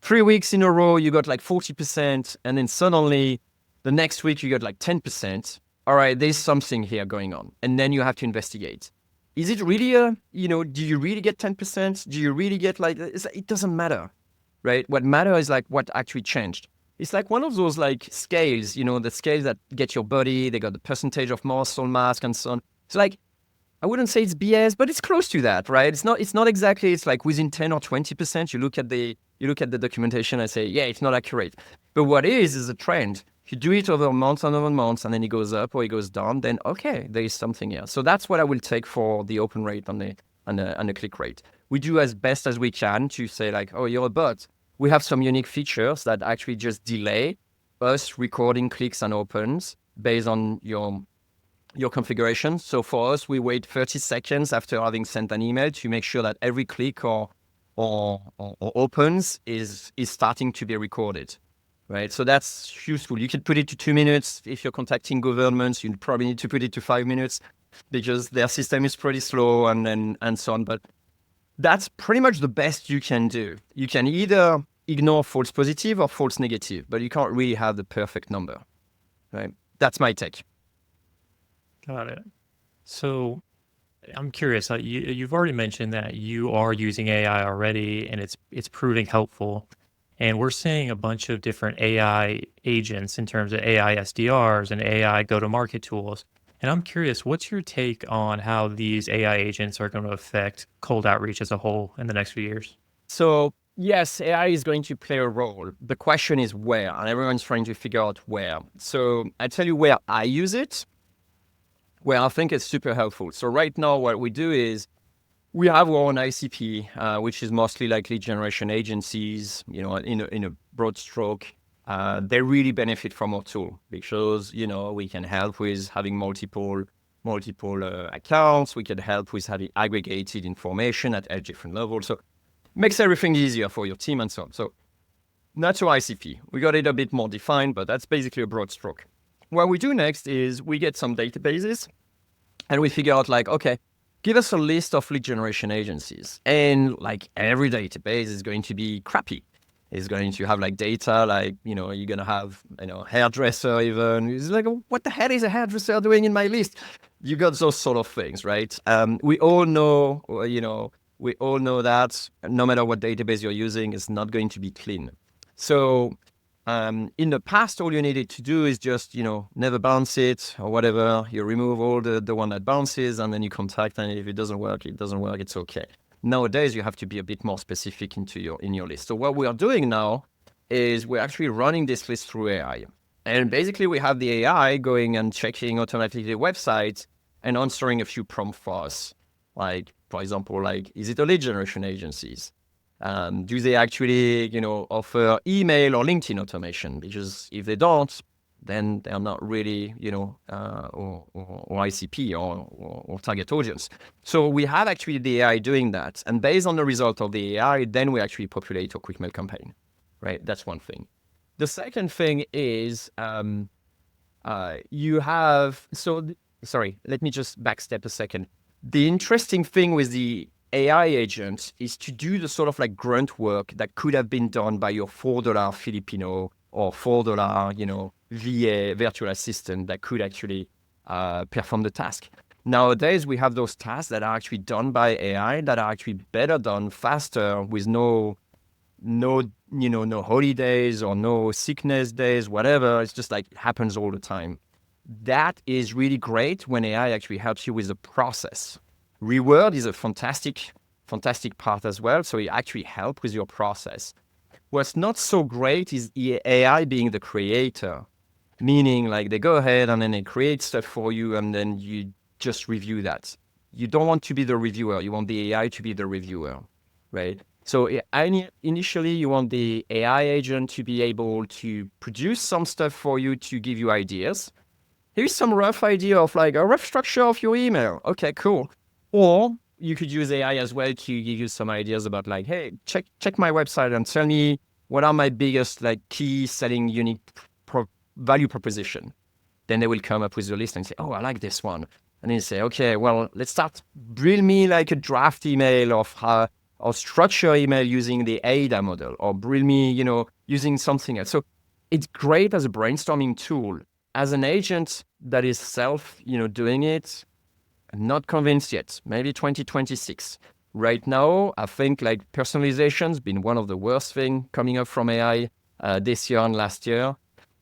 3 weeks in a row, you got like 40%, and then suddenly the next week you got like 10%. All right, there's something here going on. And then you have to investigate. Is it really do you really get 10%? Do you really get it doesn't matter, right? What matters is like what actually changed. It's like one of those like scales, the scales that get your body, they got the percentage of muscle mass and so on. It's like, I wouldn't say it's BS, but it's close to that, right? It's not exactly, it's like within 10 or 20%, you look at the documentation and say, yeah, it's not accurate. But what is a trend. If you do it over months and over months and then it goes up or it goes down, then okay, there is something here. So that's what I will take for the open rate and the click rate. We do as best as we can to say like, oh, you're a bot. We have some unique features that actually just delay us recording clicks and opens based on your configuration. So for us, we wait 30 seconds after having sent an email to make sure that every click or opens is starting to be recorded, right? So that's useful. You could put it to 2 minutes. If you're contacting governments, you probably need to put it to 5 minutes because their system is pretty slow and so on. But that's pretty much the best you can do. You can either ignore false positive or false negative, but you can't really have the perfect number, right? That's my take. Got it. So I'm curious. You've already mentioned that you are using AI already, and it's proving helpful. And we're seeing a bunch of different AI agents in terms of AI SDRs and AI go-to-market tools. And I'm curious, what's your take on how these AI agents are going to affect cold outreach as a whole in the next few years? So yes, AI is going to play a role. The question is where, and everyone's trying to figure out where. So I tell you where I use it, where I think it's super helpful. So right now, what we do is we have our own ICP, which is mostly like lead generation agencies. In a broad stroke, they really benefit from our tool because we can help with having multiple accounts. We can help with having aggregated information at different levels. So makes everything easier for your team and so on. So that's our ICP. We got it a bit more defined, but that's basically a broad stroke. What we do next is we get some databases and we figure out like, okay, give us a list of lead generation agencies. And like every database is going to be crappy. It's going to have like data, like, you're going to have, hairdresser even. It's like, what the hell is a hairdresser doing in my list? You got those sort of things, right? We all know that no matter what database you're using, it's not going to be clean. So in the past, all you needed to do is just, never bounce it or whatever. You remove all the one that bounces and then you contact, and if it doesn't work, it's okay. Nowadays, you have to be a bit more specific in your list. So what we are doing now is we're actually running this list through AI. And basically, we have the AI going and checking automatically the website and answering a few prompts for us. Like, for example, like, is it a lead generation agencies? Do they actually, offer email or LinkedIn automation? Because if they don't, then they're not really, or ICP or target audience. So we have actually the AI doing that. And based on the result of the AI, then we actually populate a QuickMail campaign, right? That's one thing. The second thing is sorry, let me just backstep a second. The interesting thing with the AI agent is to do the sort of like grunt work that could have been done by your $4 Filipino or $4, VA virtual assistant that could actually perform the task. Nowadays, we have those tasks that are actually done by AI that are actually better done faster with no holidays or no sickness days, whatever. It's just like it happens all the time. That is really great when AI actually helps you with the process. Reward is a fantastic part as well. So it actually helps with your process. What's not so great is AI being the creator, meaning like they go ahead and then they create stuff for you and then you just review that. You don't want to be the reviewer. You want the AI to be the reviewer, right? So initially you want the AI agent to be able to produce some stuff for you to give you ideas. Here's some rough idea of like a rough structure of your email. Okay, cool. Or you could use AI as well to give you some ideas about like, hey, check my website and tell me what are my biggest like key selling unique value proposition. Then they will come up with a list and say, oh, I like this one. And then you say, okay, well, let's start. Build me like a draft email or structure email using the AIDA model, or build me, using something else. So it's great as a brainstorming tool. As an agent that is doing it, I'm not convinced yet. Maybe 2026. Right now, I think like personalization's been one of the worst things coming up from AI this year and last year.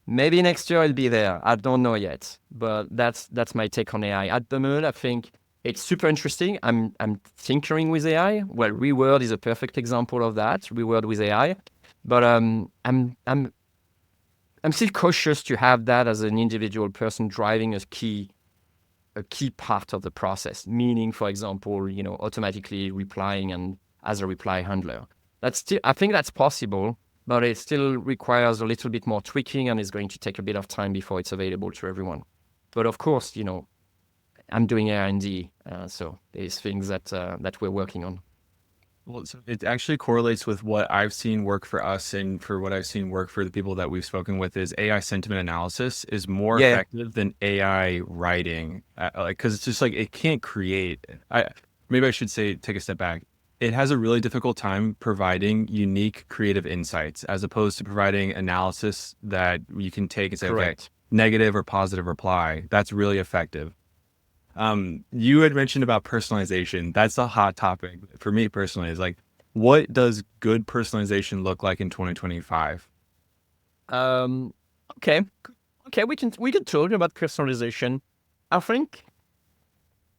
Maybe next year it'll be there. I don't know yet, but that's my take on AI. At the moment, I think it's super interesting. I'm tinkering with AI. Well, Reword is a perfect example of that. Reword with AI, but I'm still cautious to have that as an individual person driving a key part of the process. Meaning, for example, automatically replying and as a reply handler. I think that's possible, but it still requires a little bit more tweaking and is going to take a bit of time before it's available to everyone. But of course, I'm doing R&D, so there's things that we're working on. Well, so it actually correlates with what I've seen work for us and for what I've seen work for the people that we've spoken with is AI sentiment analysis is more effective than AI writing. Because it's just like, it can't create. Maybe I should say, take a step back. It has a really difficult time providing unique creative insights as opposed to providing analysis that you can take and say, Correct. Okay, negative or positive reply. That's really effective. You had mentioned about personalization. That's a hot topic for me personally. Is like, what does good personalization look like in 2025? Um, okay, we can talk about personalization. I think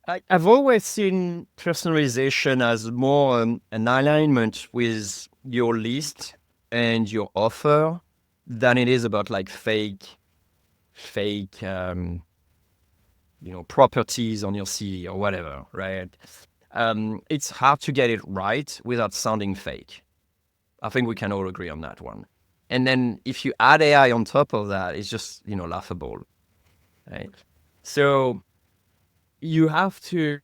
I've always seen personalization as more an alignment with your list and your offer than it is about like fake properties on your CV or whatever, right? It's hard to get it right without sounding fake. I think we can all agree on that one. And then if you add AI on top of that, it's just laughable, right? So you have to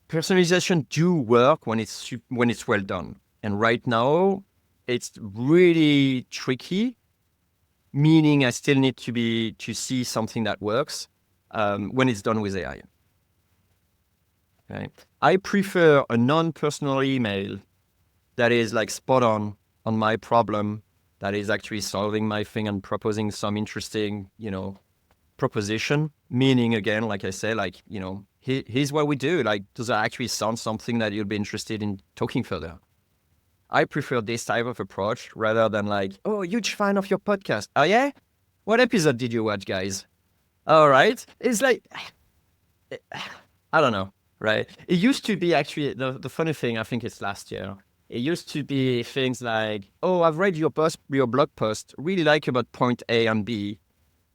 personalization do work when it's well done, and right now it's really tricky. Meaning, I still need to see something that works when it's done with AI. Okay? I prefer a non-personal email that is like spot on my problem, that is actually solving my thing and proposing some interesting, proposition. Meaning, again, like I say, like, here's what we do. Like, does that actually sound something that you'll be interested in talking further? I prefer this type of approach rather than like, oh, huge fan of your podcast. Oh, yeah? What episode did you watch, guys? All right. It's like, I don't know, right? It used to be actually, the funny thing, I think it's last year. It used to be things like, oh, I've read your blog post, really like about point A and B.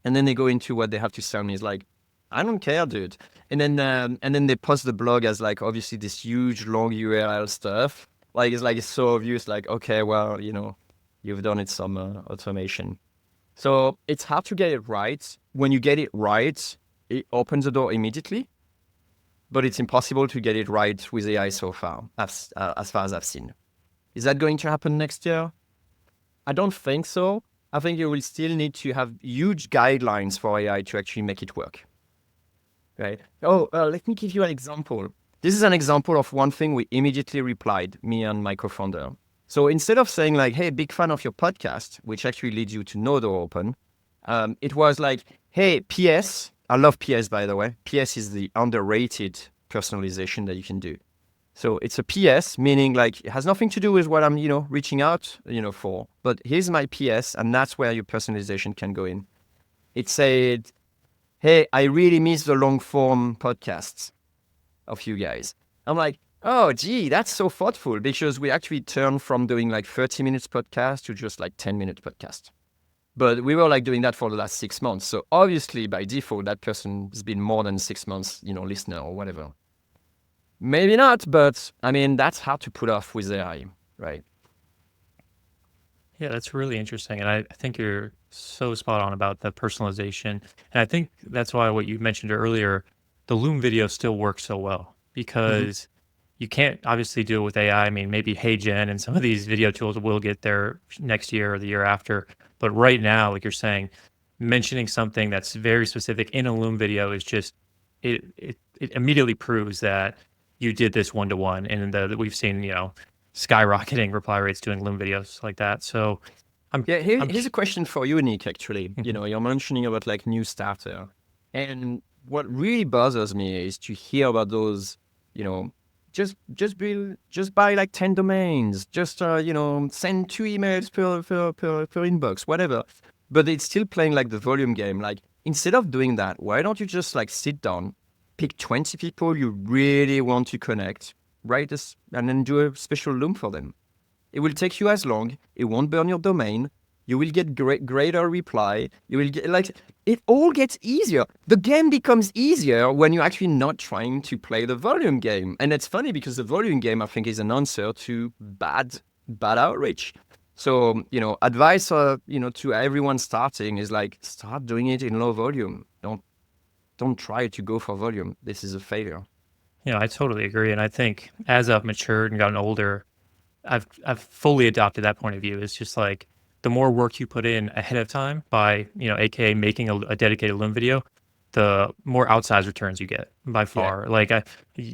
And then they go into what they have to sell me. It's like, I don't care, dude. And then they post the blog as like, obviously this huge long URL stuff. Like, it's so obvious, like, okay, well, you've done it some automation. So it's hard to get it right. When you get it right, it opens the door immediately. But it's impossible to get it right with AI so far, as far as I've seen. Is that going to happen next year? I don't think so. I think you will still need to have huge guidelines for AI to actually make it work. Right? Oh, let me give you an example. This is an example of one thing we immediately replied, me and my co-founder. So instead of saying like, hey, big fan of your podcast, which actually leads you to No Door Open, it was like, hey, PS. I love PS, by the way. PS is the underrated personalization that you can do. So it's a PS, meaning like it has nothing to do with what I'm, reaching out, for. But here's my PS, and that's where your personalization can go in. It said, hey, I really miss the long form podcasts of you guys. I'm like, oh, gee, that's so thoughtful, because we actually turned from doing like 30 minutes podcast to just like 10-minute podcast. But we were like doing that for the last 6 months. So obviously by default, that person has been more than 6 months, listener or whatever. Maybe not, but I mean, that's hard to put off with AI, right? Yeah, that's really interesting. And I think you're so spot on about the personalization. And I think that's why what you mentioned earlier, the Loom video still works so well because you can't obviously do it with AI. I mean, maybe HeyGen and some of these video tools will get there next year or the year after. But right now, like you're saying, mentioning something that's very specific in a Loom video is just, it immediately proves that you did this one-to-one. And we've seen, skyrocketing reply rates doing Loom videos like that. So here's a question for you, Nick, actually. You're mentioning about like new starter. And what really bothers me is to hear about those, just buy like 10 domains, just send 2 emails per inbox, whatever. But it's still playing like the volume game. Like, instead of doing that, why don't you just like sit down, pick 20 people you really want to connect, write this, and then do a special Loom for them. It will take you as long. It won't burn your domain. You will get greater reply. You will get it all gets easier. The game becomes easier when you're actually not trying to play the volume game. And it's funny because the volume game, I think, is an answer to bad outreach. So, advice, to everyone starting is like, start doing it in low volume. Don't try to go for volume. This is a failure. I totally agree. And I think as I've matured and gotten older, I've fully adopted that point of view. It's just like the more work you put in ahead of time by, AKA making a dedicated Loom video, the more outsized returns you get by far. Yeah. Like I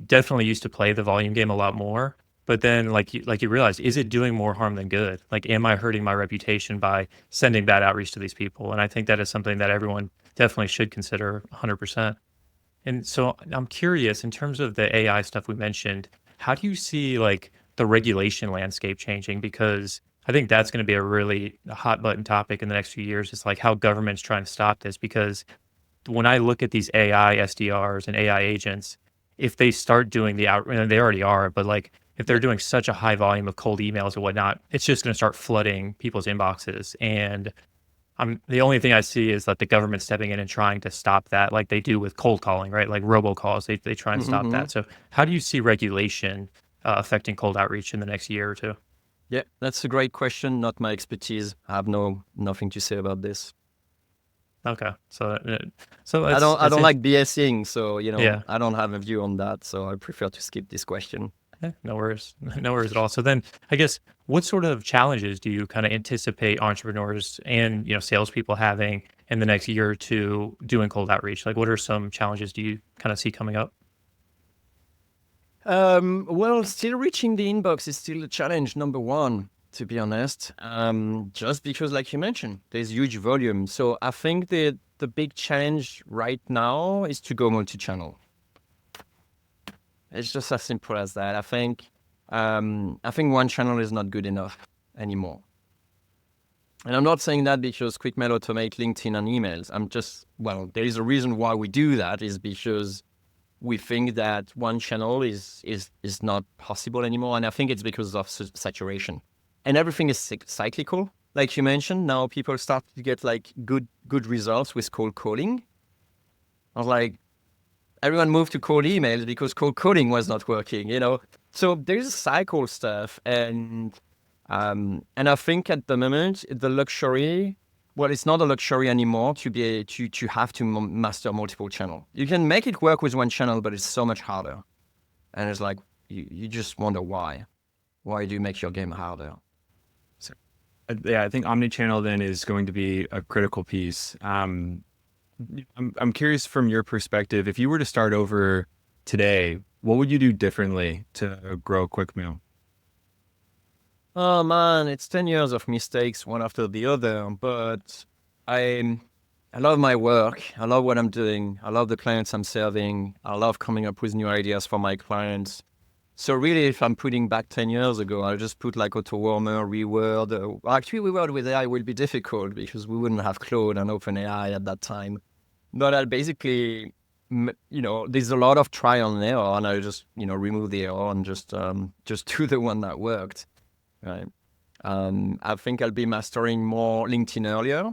definitely used to play the volume game a lot more, but then like you realize, is it doing more harm than good? Like, am I hurting my reputation by sending bad outreach to these people? And I think that is something that everyone definitely should consider 100%. And so I'm curious, in terms of the AI stuff we mentioned, how do you see like the regulation landscape changing? Because I think that's going to be a really hot button topic in the next few years. It's like how government's trying to stop this. Because when I look at these AI SDRs and AI agents, if they start doing and they already are, but like if they're Yeah. doing such a high volume of cold emails and whatnot, it's just going to start flooding people's inboxes. And the only thing I see is that the government stepping in and trying to stop that, like they do with cold calling, right? Like robocalls, they try and stop Mm-hmm. that. So, how do you see regulation affecting cold outreach in the next year or two? Yeah, that's a great question. Not my expertise. I have nothing to say about this. Okay, so I it's don't in, like BSing, so yeah, I don't have a view on that. So I prefer to skip this question. no worries, no worries at all. So then, I guess what sort of challenges do you kind of anticipate entrepreneurs and salespeople having in the next year or two doing cold outreach? Like, what are some challenges do you kind of see coming up? Well, still reaching the inbox is still a challenge, number one, to be honest. Just because, like you mentioned, there's huge volume. So I think the big challenge right now is to go multi-channel. It's just as simple as that. I think one channel is not good enough anymore. And I'm not saying that because QuickMail automate LinkedIn and emails. There is a reason why we do that is because we think that one channel is not possible anymore. And I think it's because of saturation. And everything is cyclical. Like you mentioned, now people start to get like good results with cold calling. I was like, everyone moved to cold emails because cold calling was not working. So there's cycle stuff, and I think at the moment the luxury, well, it's not a luxury anymore to be to have to master multiple channel. You can make it work with one channel, but it's so much harder, and it's like you just wonder why. Why do you make your game harder? So, yeah, I think omnichannel then is going to be a critical piece. I'm curious from your perspective, if you were to start over today, what would you do differently to grow QuickMail? Oh man, it's 10 years of mistakes, one after the other. But I love my work. I love what I'm doing. I love the clients I'm serving. I love coming up with new ideas for my clients. So really, if I'm putting back 10 years ago, I'll just put like auto warmer, reword. Actually, reword with AI will be difficult because we wouldn't have Claude and OpenAI at that time. But I'll basically, there's a lot of trial and error, and I'll just, remove the error and just do the one that worked. Right. I think I'll be mastering more LinkedIn earlier.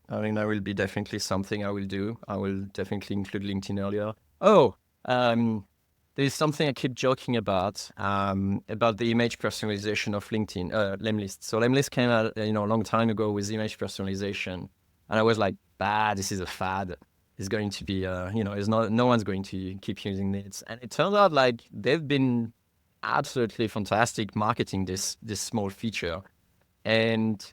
I think that will be definitely something I will do. I will definitely include LinkedIn earlier. Oh, there's something I keep joking about the image personalization of LinkedIn, Lemlist. So Lemlist came out, a long time ago with image personalization. And I was like, this is a fad. It's going to be, no one's going to keep using it. And it turned out like they've been absolutely fantastic marketing this small feature. And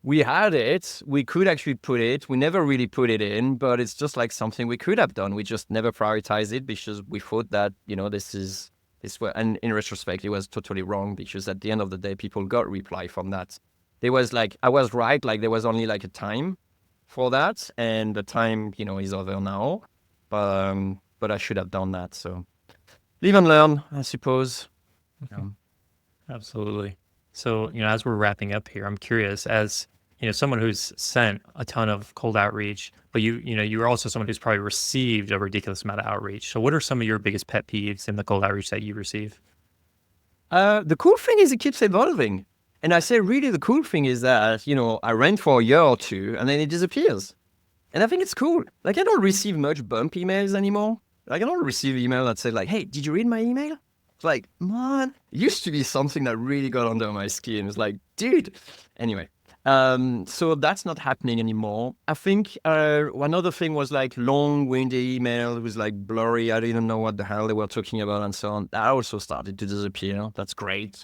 we had it. We could actually put it. We never really put it in, but it's just like something we could have done. We just never prioritized it because we thought that, and in retrospect, it was totally wrong because at the end of the day, people got reply from that. There was like, I was right. Like there was only like a time for that. And the time, is over now. But I should have done that. So live and learn, I suppose. Absolutely. So, as we're wrapping up here, I'm curious, as someone who's sent a ton of cold outreach, but you're also someone who's probably received a ridiculous amount of outreach. So, what are some of your biggest pet peeves in the cold outreach that you receive? The cool thing is it keeps evolving. And I say, really, the cool thing is that, I ran for a year or two and then it disappears. And I think it's cool. Like, I don't receive much bump emails anymore. Like, I don't receive email that said, like, hey, did you read my email? It's like, man, it used to be something that really got under my skin. It's like, dude. Anyway, so that's not happening anymore. I think one other thing was like long-winded email. It was like blurry. I didn't know what the hell they were talking about and so on. That also started to disappear. That's great.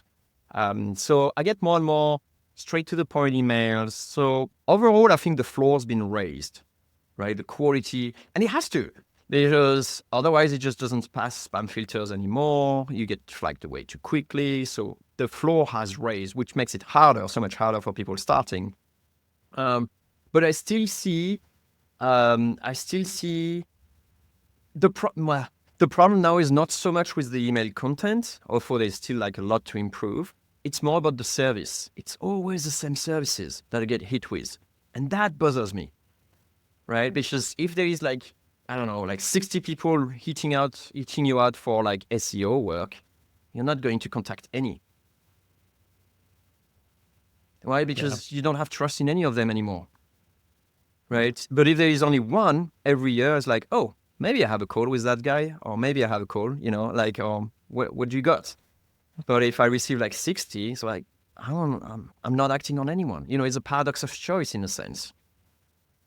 So I get more and more straight to the point emails. So overall, I think the floor's been raised, right? The quality, and it has to, because otherwise it just doesn't pass spam filters anymore. You get flagged away too quickly. So the floor has raised, which makes it harder, so much harder for people starting. But I still see the problem now is not so much with the email content, although there's still like a lot to improve. It's more about the service. It's always the same services that I get hit with. And that bothers me, right? Because if there is like, I don't know, like 60 people hitting you out for like SEO work, you're not going to contact any. Why? Because you don't have trust in any of them anymore, right? But if there is only one every year, it's like, oh, maybe I have a call with that guy, or maybe I have a call, like, what do you got? But if I receive like 60, it's like, I'm not acting on anyone. It's a paradox of choice in a sense.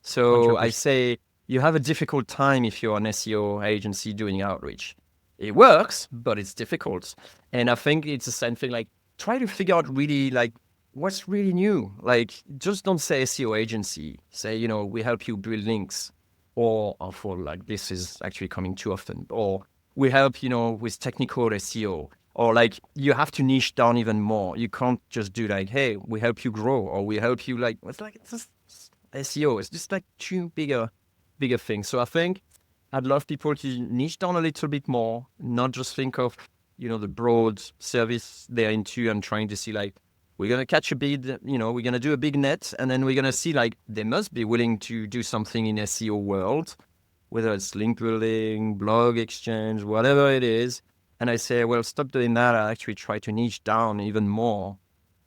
So 100%. I say you have a difficult time if you're an SEO agency doing outreach. It works, but it's difficult. And I think it's the same thing, like try to figure out really like what's really new. Like just don't say SEO agency. Say, we help you build links or for like, this is actually coming too often, or we help, with technical SEO. Or like you have to niche down even more. You can't just do like, hey, we help you grow, or we help you like, it's just SEO. It's just like two bigger things. So I think I'd love people to niche down a little bit more, not just think of, the broad service they're into and trying to see like, we're going to catch a bid, we're going to do a big net, and then we're going to see like they must be willing to do something in SEO world, whether it's link building, blog exchange, whatever it is. And I say, well, stop doing that. I actually try to niche down even more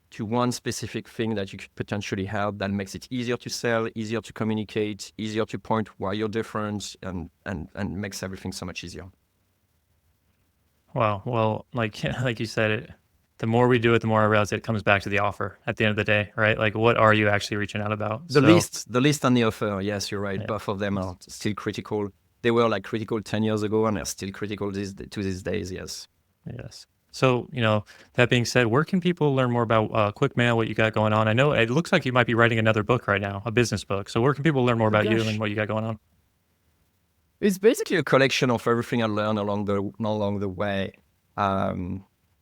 to one specific thing that you could potentially help that makes it easier to sell, easier to communicate, easier to point why you're different, and makes everything so much easier. Wow. Well, like you said, the more we do it, the more I realize it comes back to the offer at the end of the day, right? Like, what are you actually reaching out about? The list and the offer. Yes, you're right. Yeah. Both of them are still critical. They were like critical 10 years ago, and they're still critical to these days. Yes. Yes. So, that being said, where can people learn more about QuickMail, what you got going on? I know it looks like you might be writing another book right now, a business book. So where can people learn more about you and what you got going on? It's basically a collection of everything I learned along the way.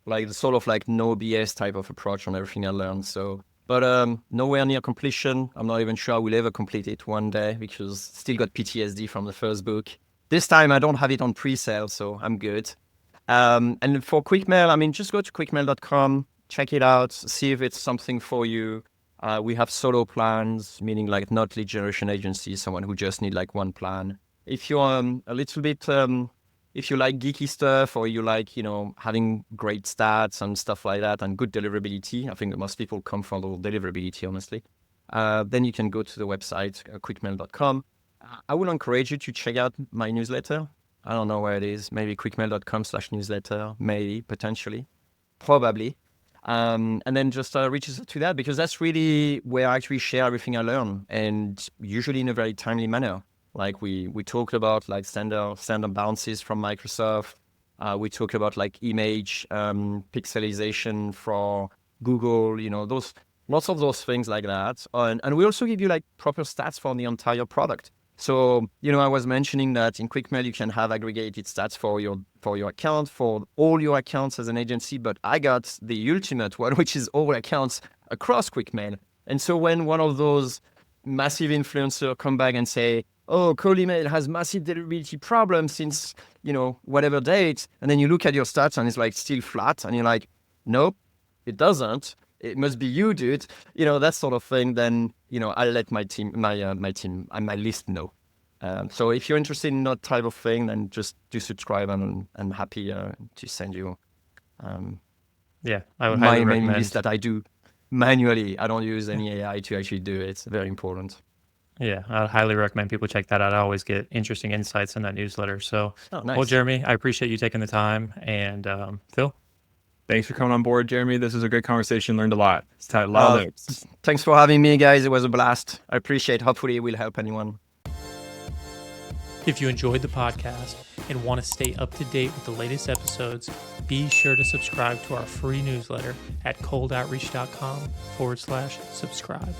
Like the sort of like no BS type of approach on everything I learned. So, but nowhere near completion. I'm not even sure I will ever complete it one day because still got PTSD from the first book. This time I don't have it on pre-sale, so I'm good. And for QuickMail, just go to quickmail.com, check it out, see if it's something for you. We have solo plans, meaning like not lead generation agency, someone who just need like one plan. If you're a little bit, if you like geeky stuff or you like, having great stats and stuff like that and good deliverability, I think most people come from the deliverability, honestly. Then you can go to the website, quickmail.com. I will encourage you to check out my newsletter. I don't know where it is. Maybe quickmail.com/newsletter, maybe, potentially, probably. And then just reach us to that because that's really where I actually share everything I learn, and usually in a very timely manner. Like we talked about like standard bounces from Microsoft. We talk about like image pixelization for Google, lots of those things like that. And we also give you like proper stats for the entire product. So, I was mentioning that in QuickMail, you can have aggregated stats for your account, for all your accounts as an agency, but I got the ultimate one, which is all accounts across QuickMail. And so when one of those massive influencers come back and say, oh, cold email has massive deliverability problems since, whatever date, and then you look at your stats and it's like still flat, and you're like, nope, it doesn't. It must be you, dude. That sort of thing. Then, I'll let my team and my list know. So if you're interested in that type of thing, then just do subscribe, and I'm happy to send you. I would my highly main recommend. list that I do manually. I don't use any AI to actually do it. It's very important. Yeah, I would highly recommend people check that out. I always get interesting insights in that newsletter. So, nice. Well, Jeremy, I appreciate you taking the time. And Phil? Thanks for coming on board, Jeremy. This was a great conversation. Learned a lot. It's a lot of notes. Thanks for having me, guys. It was a blast. I appreciate. Hopefully, it will help anyone. If you enjoyed the podcast and want to stay up to date with the latest episodes, be sure to subscribe to our free newsletter at coldoutreach.com/subscribe.